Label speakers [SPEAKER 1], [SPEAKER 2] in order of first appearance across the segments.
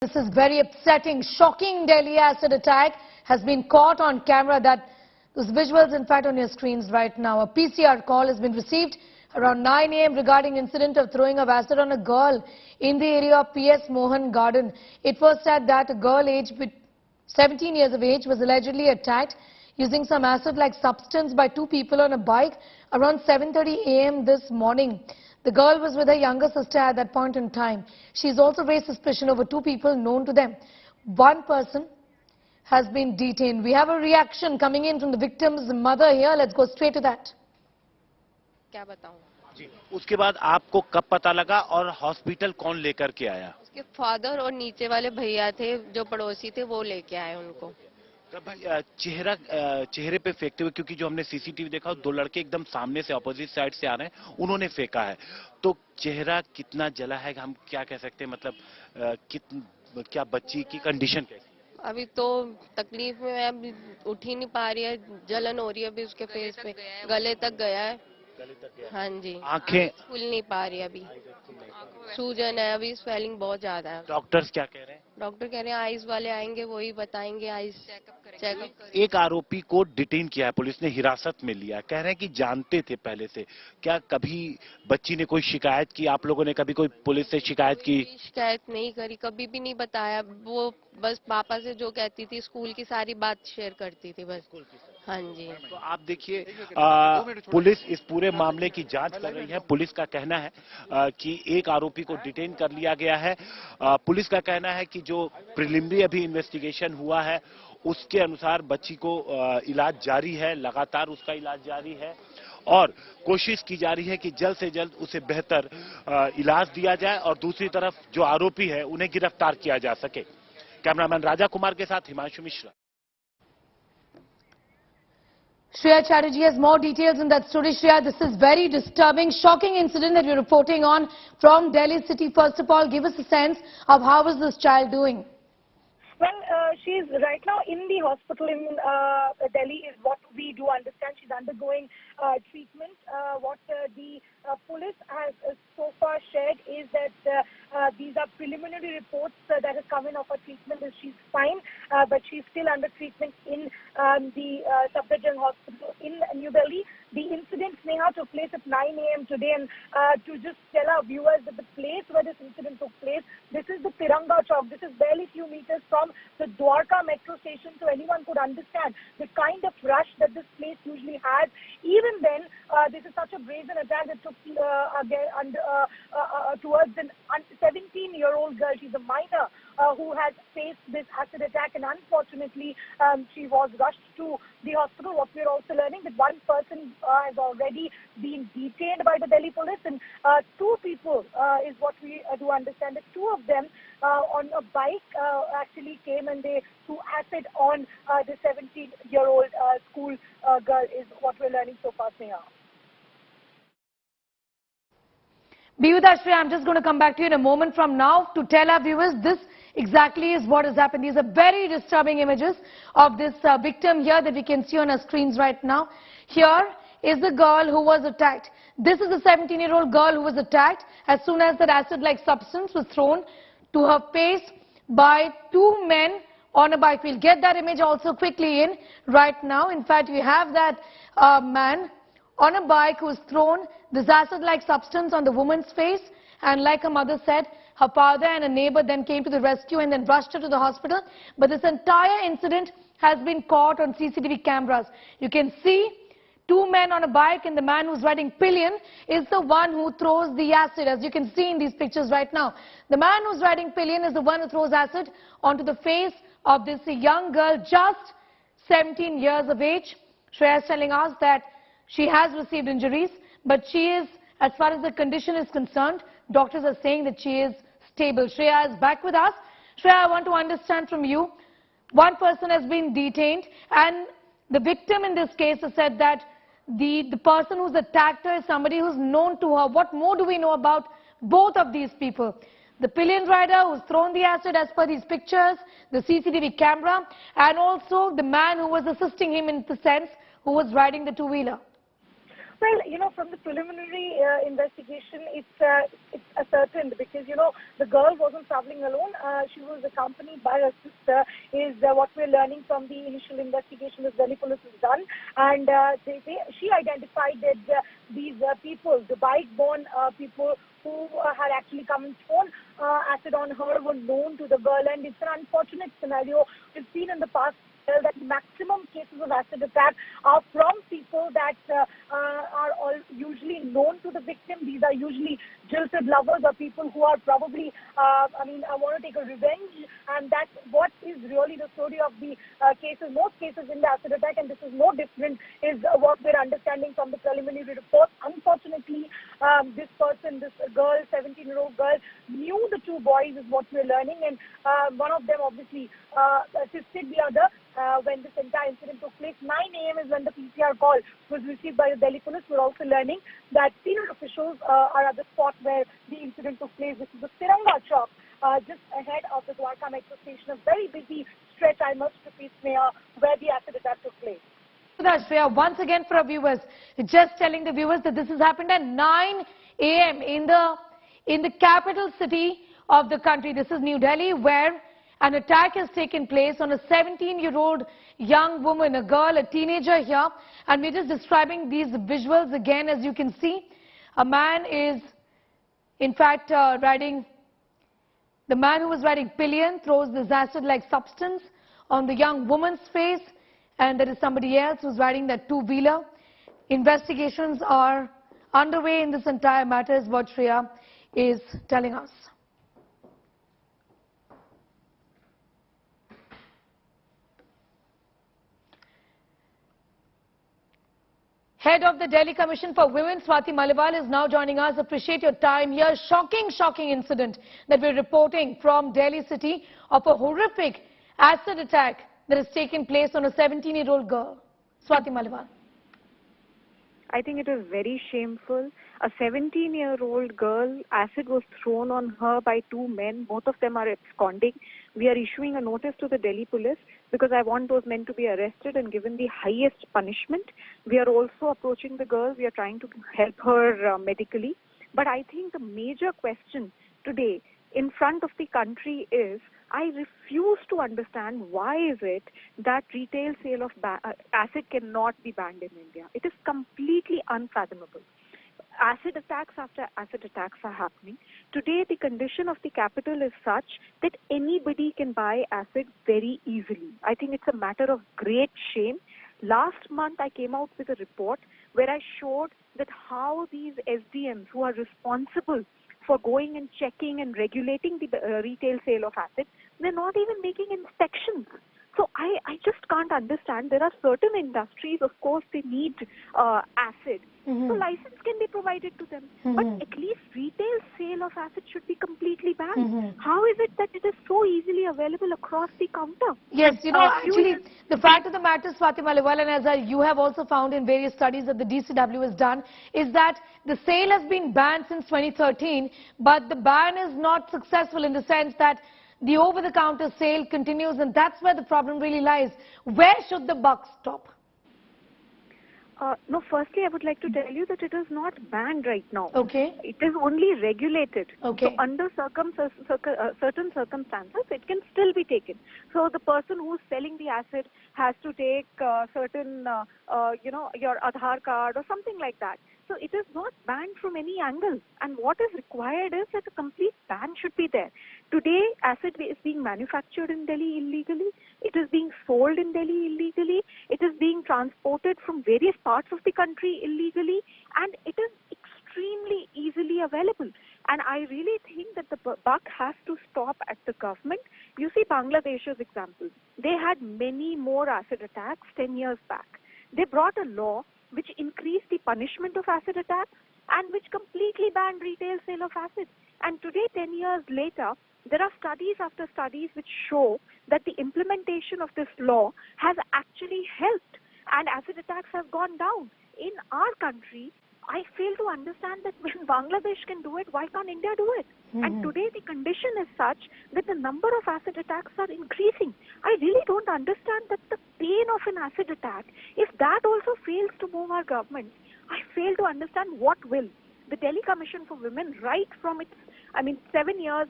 [SPEAKER 1] This is very upsetting, shocking Delhi acid attack has been caught on camera. Those visuals in fact on your screens right now. A PCR call has been received around 9 a.m. regarding incident of throwing of acid on a girl in the area of PS Mohan Garden. It was said that a girl aged 17 years of age was allegedly attacked using some acid-like substance by two people on a bike around 7:30 a.m. this morning. The girl was with her younger sister at that point in time. She's also raised suspicion over two people known to them. One person has been detained. We have a reaction coming in from the victim's mother here. Let's go straight to that.
[SPEAKER 2] क्या बताऊं?
[SPEAKER 3] जी, उसके बाद आपको कब पता लगा और hospital कौन लेकर के आया?
[SPEAKER 2] उसके फादर और नीचे वाले भैया थे जो पड़ोसी थे वो लेके आए उनको।
[SPEAKER 3] चेहरे पे फेंकते हुए, क्योंकि जो हमने सीसीटीवी देखा दो लड़के एकदम सामने से अपोजिट साइड से आ रहे हैं, उन्होंने फेंका है। तो चेहरा कितना जला है, हम क्या कह सकते हैं? मतलब क्या बच्ची की कंडीशन कैसी है?
[SPEAKER 2] अभी तो तकलीफ में है, अभी उठ ही नहीं पा रही है, जलन हो रही है अभी उसके फेस पे, गले तक गया है। हाँ जी,
[SPEAKER 3] आंखें
[SPEAKER 2] खुल नहीं पा रही अभी, सूजन है अभी, स्वेलिंग बहुत ज्यादा है।
[SPEAKER 3] डॉक्टर्स क्या कह रहे हैं?
[SPEAKER 2] डॉक्टर कह रहे हैं आइज वाले आएंगे, वही बताएंगे, आइज चेकअप।
[SPEAKER 3] एक आरोपी को डिटेन किया है, पुलिस ने हिरासत में लिया। कह रहे हैं कि जानते थे पहले से। क्या कभी बच्ची ने कोई शिकायत की? आप लोगों ने कभी कोई पुलिस से शिकायत की?
[SPEAKER 2] शिकायत नहीं करी, कभी भी नहीं बताया। वो बस पापा से जो कहती थी, स्कूल की सारी बात शेयर करती थी बस। हाँ जी।
[SPEAKER 3] तो आप देखिए, पुलिस इस पूरे मामले की जांच कर रही है। पुलिस का कहना है कि एक आरोपी को डिटेन कर लिया गया है। पुलिस का कहना है कि जो प्रिलिमिनरी अभी इन्वेस्टिगेशन हुआ है उसके अनुसार बच्ची को इलाज जारी है, लगातार उसका इलाज जारी है और कोशिश की जा रही है कि जल्द से जल्द उसे बेहतर इलाज दिया जाए और दूसरी तरफ जो आरोपी है उन्हें गिरफ्तार किया जा सके। कैमरामैन राजा कुमार के साथ Himanshu Mishra.
[SPEAKER 1] Shreya Chatterjee has more details in that story. Shreya, this is very disturbing, shocking incident that you're reporting on from Delhi city. First of all, give us a sense of how is this child doing?
[SPEAKER 4] Well, she's right now in the hospital in Delhi is what we do understand. She's undergoing treatment. What the police has so far shared is that these are preliminary reports that have come in of her treatment. She's fine, but she's still under treatment in the Safdarjung hospital in New Delhi. The incident, Sneha, took place at 9 a.m. today, and to just tell our viewers that the place where this incident took place, this is the Tiranga Chowk. This is barely few meters from the Dwaraka metro station, so anyone could understand the kind of rush that this place usually has. Even then, this is such a brazen attack that took towards an 17-year-old girl. She's a minor who has faced this acid attack, and unfortunately, she was rushed to the hospital. What we're also learning that one person has already been detained by the Delhi police, and two people is what we do understand. That two of them on a bike actually came and they threw acid on the 17-year-old school girl is what we're learning so far, Sneha.
[SPEAKER 1] Be with us, Shreya. I'm just going to come back to you in a moment from now to tell our viewers this exactly is what has happened. These are very disturbing images of this victim here that we can see on our screens right now. Here is the girl who was attacked. This is the 17-year-old girl who was attacked as soon as that acid-like substance was thrown to her face by two men on a bike. We'll get that image also quickly in right now. In fact, we have that man on a bike who's thrown this acid-like substance on the woman's face, and like her mother said, her father and a neighbor then came to the rescue and then rushed her to the hospital. But this entire incident has been caught on CCTV cameras. You can see two men on a bike, and the man who's riding pillion is the one who throws the acid, as you can see in these pictures right now. The man who's riding pillion is the one who throws acid onto the face of this young girl, just 17 years of age. Shreya is telling us that she has received injuries, but she is, as far as the condition is concerned, doctors are saying that she is stable. Shreya is back with us. Shreya, I want to understand from you, one person has been detained, and the victim in this case has said that the person who's attacked her is somebody who's known to her. What more do we know about both of these people? The pillion rider who's thrown the acid as per these pictures, the CCTV camera, and also the man who was assisting him in the sense who was riding the two-wheeler.
[SPEAKER 4] Well, from the preliminary investigation, it's ascertained because, the girl wasn't traveling alone. She was accompanied by her sister, is what we're learning from the initial investigation that Delhi police has done. And she identified that these people, the Bike-Borne people who had actually come and thrown acid on her, were known to the girl. And it's an unfortunate scenario we've seen in the past that maximum cases of acid attack are from people that are all usually known to the victim. These are usually jilted lovers or people who are probably, want to take a revenge. And that's what is really the story of the cases, most cases in the acid attack. And this is no different, is what we're understanding from the preliminary report. Unfortunately, this person, this girl, 17-year-old girl, knew the two boys, is what we're learning. And one of them obviously assisted the other. When this entire incident took place, 9 a.m. is when the PCR call was received by the Delhi police. We're also learning that senior officials are at the spot where the incident took place. This is the Tiranga Chowk, just ahead of the Dwaraka metro station. A very busy stretch, I must repeat, Sneha, where the acid attack took place.
[SPEAKER 1] Shreya, once again for our viewers, just telling the viewers that this has happened at 9 a.m. in the capital city of the country. This is New Delhi, where an attack has taken place on a 17-year-old young woman, a girl, a teenager here. And we're just describing these visuals again. As you can see, a man is, in fact, the man who was riding pillion throws this acid-like substance on the young woman's face. And there is somebody else who's riding that two-wheeler. Investigations are underway in this entire matter, is what Shreya is telling us. Head of the Delhi Commission for Women, Swati Maliwal, is now joining us. Appreciate your time here. Shocking incident that we're reporting from Delhi city of a horrific acid attack that has taken place on a 17-year-old girl. Swati Maliwal.
[SPEAKER 5] I think it is very shameful. A 17-year-old girl, acid was thrown on her by two men. Both of them are absconding. We are issuing a notice to the Delhi police because I want those men to be arrested and given the highest punishment. We are also approaching the girl. We are trying to help her medically. But I think the major question today in front of the country is, I refuse to understand why is it that retail sale of acid cannot be banned in India. It is completely unfathomable. Acid attacks after acid attacks are happening. Today, the condition of the capital is such that anybody can buy acid very easily. I think it's a matter of great shame. Last month, I came out with a report where I showed that how these SDMs who are responsible for going and checking and regulating the retail sale of acid, they're not even making inspections. So I just can't understand. There are certain industries, of course, they need acid. So license can be provided to them. But at least retail sale of acid should be completely banned. How is it that it is so easily available across the counter?
[SPEAKER 1] Yes, actually, the fact of the matter, Swati Maliwal, and as you have also found in various studies that the DCW has done, is that the sale has been banned since 2013, but the ban is not successful in the sense that the over-the-counter sale continues, and that's where the problem really lies. Where should the buck stop?
[SPEAKER 5] No, firstly, I would like to tell you that it is not banned right now.
[SPEAKER 1] Okay.
[SPEAKER 5] It is only regulated.
[SPEAKER 1] Okay.
[SPEAKER 5] So under certain circumstances, it can still be taken. So the person who's selling the acid has to take certain, your Aadhaar card or something like that. So it is not banned from any angle. And what is required is that a complete ban should be there. Today, acid is being manufactured in Delhi illegally. It is being sold in Delhi illegally. It is being transported from various parts of the country illegally. And it is extremely easily available. And I really think that the buck has to stop at the government. You see Bangladesh's example. They had many more acid attacks 10 years back. They brought a law which increased the punishment of acid attacks and which completely banned retail sale of acid. And today, 10 years later, there are studies after studies which show that the implementation of this law has actually helped and acid attacks have gone down. In our country, I fail to understand that when Bangladesh can do it, why can't India do it? And today the condition is such that the number of acid attacks are increasing. I really don't understand that the pain of an acid attack, if that also fails to move our government, I fail to understand what will. The Delhi Commission for Women, right from its, 7 years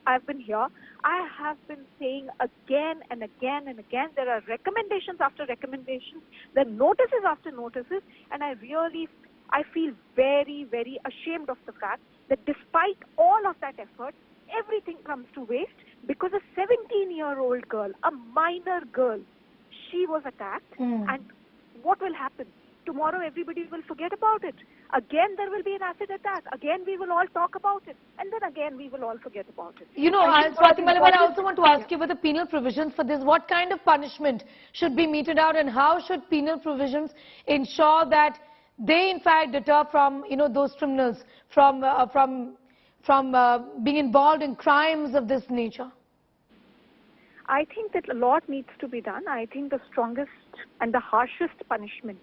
[SPEAKER 5] I've been here, I have been saying again and again and again, there are recommendations after recommendations, there are notices after notices, and I feel very, very ashamed of the fact that despite all of that effort, everything comes to waste because a 17-year-old girl, a minor girl, she was attacked, and what will happen? Tomorrow everybody will forget about it. Again there will be an acid attack. Again we will all talk about it. And then again we will all forget about it.
[SPEAKER 1] You know, Swati Maliwal, I also want to ask you about the penal provisions for this. What kind of punishment should be meted out, and how should penal provisions ensure that they in fact deter from, those criminals from being involved in crimes of this nature?
[SPEAKER 5] I think that a lot needs to be done. I think the strongest and the harshest punishment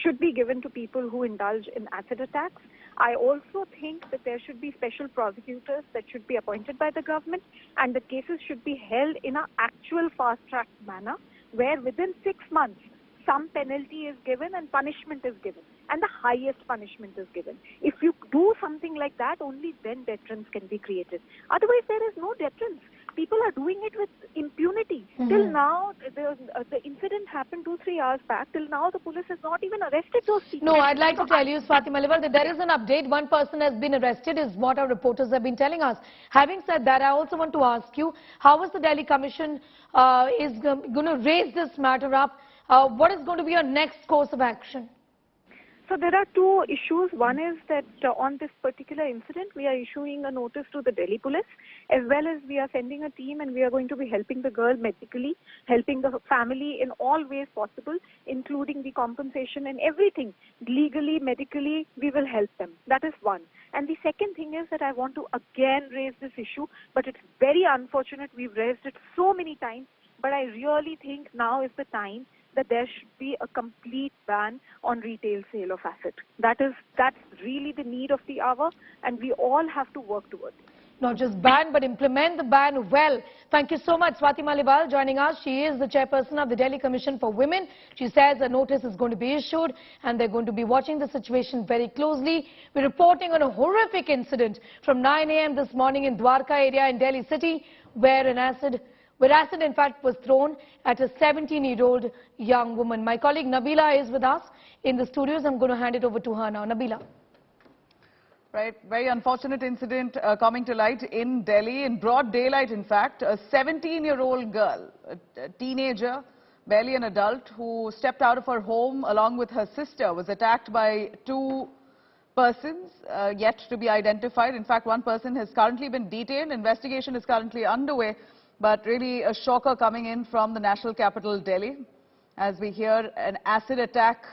[SPEAKER 5] should be given to people who indulge in acid attacks. I also think that there should be special prosecutors that should be appointed by the government, and the cases should be held in an actual fast-track manner where within 6 months some penalty is given and punishment is given, and the highest punishment is given. If you do something like that, only then deterrence can be created. Otherwise, there is no deterrence. People are doing it with impunity. Till now, the incident happened 2-3 hours back. Till now, the police has not even arrested those people.
[SPEAKER 1] No, I'd like to tell you, Swati Maliwal, that there is an update. One person has been arrested, is what our reporters have been telling us. Having said that, I also want to ask you, how is the Delhi Commission is going to raise this matter up? What is going to be your next course of action?
[SPEAKER 5] So there are two issues. One is that on this particular incident, we are issuing a notice to the Delhi police, as well as we are sending a team, and we are going to be helping the girl medically, helping the family in all ways possible, including the compensation and everything. Legally, medically, we will help them. That is one. And the second thing is that I want to again raise this issue, but it's very unfortunate. We've raised it so many times, but I really think now is the time that there should be a complete ban on retail sale of acid. That's really the need of the hour, and we all have to work towards it.
[SPEAKER 1] Not just ban, but implement the ban well. Thank you so much, Swati Maliwal, joining us. She is the chairperson of the Delhi Commission for Women. She says a notice is going to be issued, and they're going to be watching the situation very closely. We're reporting on a horrific incident from 9 a.m. this morning in Dwaraka area in Delhi city, where acid in fact was thrown at a 17-year-old young woman. My colleague Nabila is with us in the studios. I'm going to hand it over to her now. Nabila.
[SPEAKER 6] Right, very unfortunate incident coming to light in Delhi, in broad daylight in fact. A 17-year-old girl, a teenager, barely an adult, who stepped out of her home along with her sister, was attacked by two persons yet to be identified. In fact, one person has currently been detained. Investigation is currently underway, but really a shocker coming in from the national capital, Delhi. As we hear, an acid attack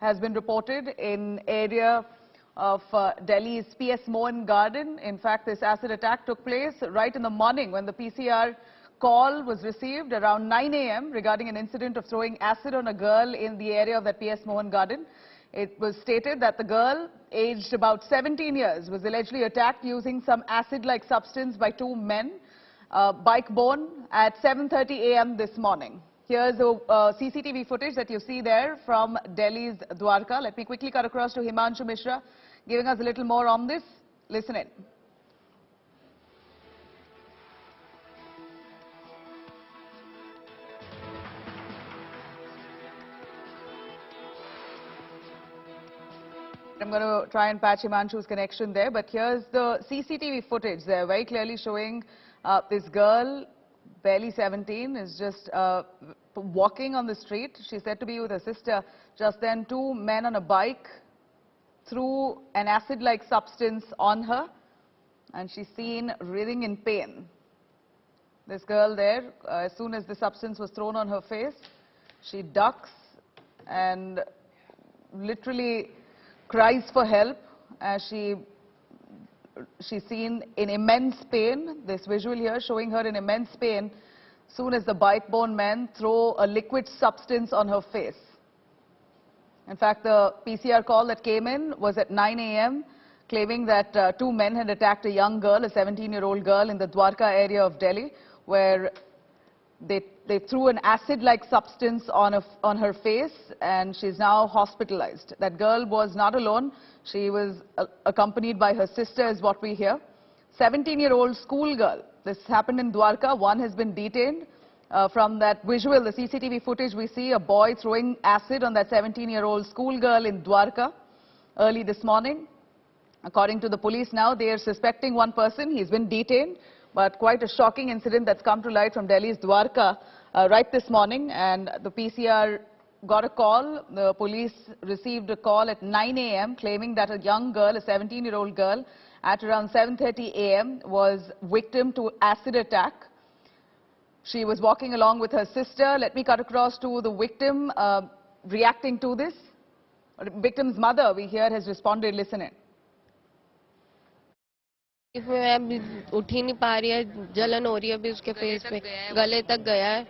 [SPEAKER 6] has been reported in area of Delhi's PS Mohan Garden. In fact, this acid attack took place right in the morning when the PCR call was received around 9 a.m. regarding an incident of throwing acid on a girl in the area of that PS Mohan Garden. It was stated that the girl, aged about 17 years, was allegedly attacked using some acid-like substance by two men, Bike-Borne, at 7:30 a.m. this morning. Here's the CCTV footage that you see there from Delhi's Dwaraka. Let me quickly cut across to Himanshu Mishra, giving us a little more on this. Listen in. I'm going to try and patch Himanshu's connection there, but here's the CCTV footage there, very clearly showing this girl, barely 17, is just walking on the street. She's said to be with her sister. Just then, two men on a bike threw an acid-like substance on her, and she's seen writhing in pain. This girl there, as soon as the substance was thrown on her face, she ducks and literally cries for help as she's seen in immense pain. This visual here showing her in immense pain soon as the Bike-Borne men throw a liquid substance on her face. In fact, the PCR call that came in was at 9 a.m. claiming that two men had attacked a young girl, a 17-year-old girl in the Dwaraka area of Delhi, where they threw an acid-like substance on her face, and she's now hospitalized. That girl was not alone. She was accompanied by her sister, is what we hear. 17-year-old schoolgirl. This happened in Dwaraka. One has been detained. From that visual, the CCTV footage, we see a boy throwing acid on that 17-year-old schoolgirl in Dwaraka early this morning. According to the police now, they are suspecting one person. He's been detained. But quite a shocking incident that's come to light from Delhi's Dwaraka right this morning. And the PCR got a call. The police received a call at 9 a.m. claiming that a young girl, a 17-year-old girl, at around 7:30 a.m. was victim to acid attack. She was walking along with her sister. Let me cut across to the victim reacting to this. The victim's mother, we hear, has responded. Listen in.
[SPEAKER 2] मैं उठ ही नहीं पा रही है, जलन हो रही है अभी उसके फेस पे, गले तक गया है।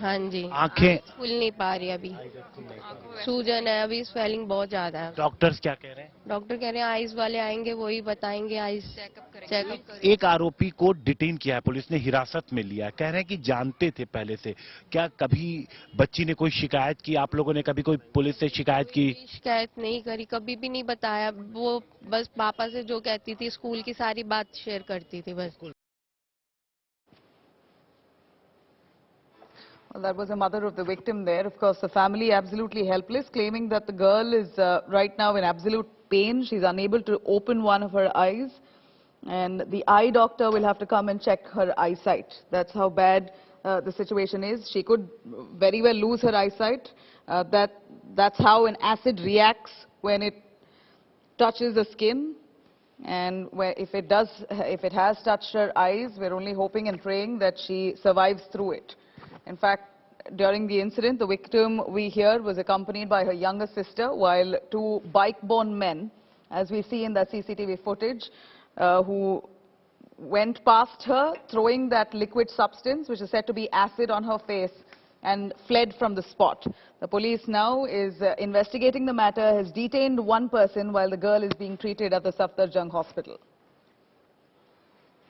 [SPEAKER 2] हाँ जी,
[SPEAKER 3] आंखें
[SPEAKER 2] खुल नहीं पा रही अभी, सूजन है अभी, स्वेलिंग बहुत ज्यादा है।
[SPEAKER 3] डॉक्टर्स क्या कह रहे हैं?
[SPEAKER 2] डॉक्टर कह रहे हैं आइज वाले आएंगे, वही बताएंगे, आइज चेकअप।
[SPEAKER 3] एक आरोपी को डिटेन किया है, पुलिस ने हिरासत में लिया है। कह रहे हैं कि जानते थे पहले से। क्या कभी बच्ची ने कोई शिकायत की? आप लोगों ने कभी कोई पुलिस से शिकायत की?
[SPEAKER 2] शिकायत नहीं करी, कभी भी नहीं बताया। वो बस पापा से जो कहती थी, स्कूल की सारी बात शेयर करती थी बस।
[SPEAKER 6] Well, that was the mother of the victim there. Of course, the family absolutely helpless, claiming that the girl is right now in absolute pain. She's unable to open one of her eyes. And the eye doctor will have to come and check her eyesight. That's how bad the situation is. She could very well lose her eyesight. That's how an acid reacts when it touches the skin. And if it has touched her eyes, we're only hoping and praying that she survives through it. In fact, during the incident, the victim, we hear, was accompanied by her younger sister, while two bike-borne men, as we see in that CCTV footage, who went past her, throwing that liquid substance, which is said to be acid, on her face, and fled from the spot. The police now is investigating the matter, has detained one person while the girl is being treated at the Safdarjung hospital.